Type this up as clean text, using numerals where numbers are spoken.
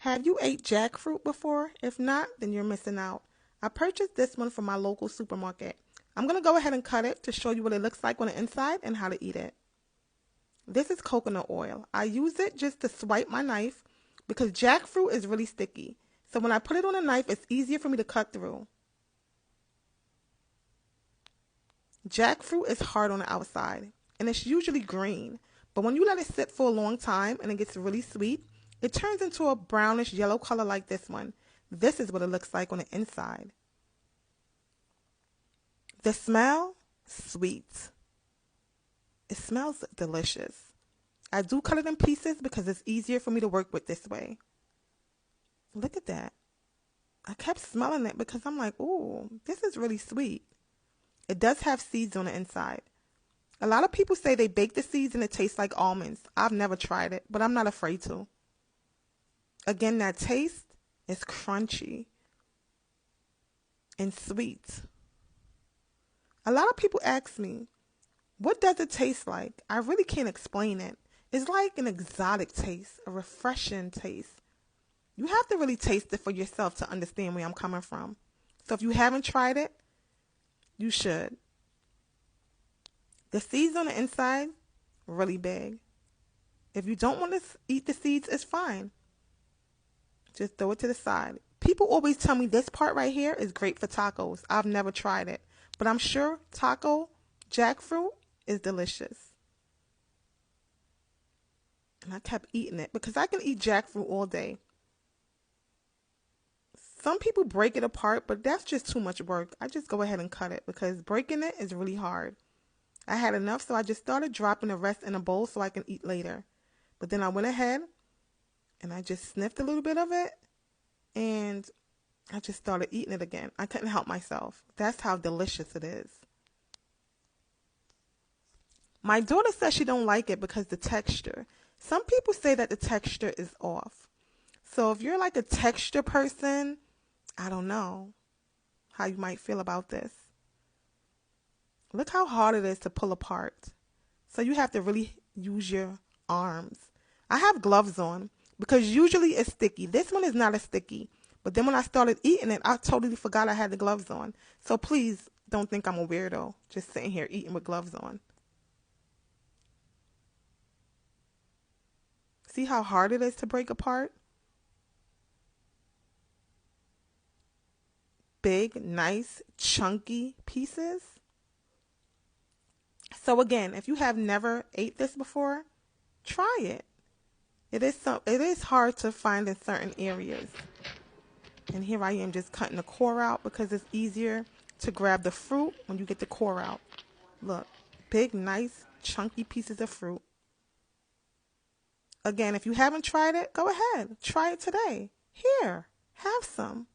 Have you ate jackfruit before? If not, then you're missing out. I purchased this one from my local supermarket. I'm going to go ahead and cut it to show you what it looks like on the inside and how to eat it. This is coconut oil. I use it just to swipe my knife because jackfruit is really sticky. So when I put it on a knife, it's easier for me to cut through. Jackfruit is hard on the outside and it's usually green. But when you let it sit for a long time and it gets really sweet, it turns into a brownish yellow color like this one. This is what it looks like on the inside. The smell, sweet. It smells delicious. I do cut it in pieces because it's easier for me to work with this way. Look at that. I kept smelling it because I'm like, ooh, this is really sweet. It does have seeds on the inside. A lot of people say they bake the seeds and it tastes like almonds. I've never tried it, but I'm not afraid to. Again, that taste is crunchy and sweet. A lot of people ask me, what does it taste like? I really can't explain it. It's like an exotic taste, a refreshing taste. You have to really taste it for yourself to understand where I'm coming from. So if you haven't tried it, you should. The seeds on the inside, really big. If you don't want to eat the seeds, it's fine. Just throw it to the side. People always tell me this part right here is great for tacos. I've never tried it, but I'm sure taco jackfruit is delicious. And I kept eating it because I can eat jackfruit all day. Some people break it apart, but that's just too much work. I just go ahead and cut it because breaking it is really hard. I had enough, so I just started dropping the rest in a bowl so I can eat later. But then I went ahead and I just sniffed a little bit of it and I just started eating it again. I couldn't help myself. That's how delicious it is. My daughter says she don't like it because the texture. Some people say that the texture is off. So if you're like a texture person, I don't know how you might feel about this. Look how hard it is to pull apart. So you have to really use your arms. I have gloves on because usually it's sticky. This one is not as sticky. But then when I started eating it, I totally forgot I had the gloves on. So please don't think I'm a weirdo just sitting here eating with gloves on. See how hard it is to break apart? Big, nice, chunky pieces. So again, if you have never ate this before, try it. It is hard to find in certain areas. And here I am just cutting the core out because it's easier to grab the fruit when you get the core out. Look, big, nice, chunky pieces of fruit. Again, if you haven't tried it, go ahead. Try it today. Here, have some.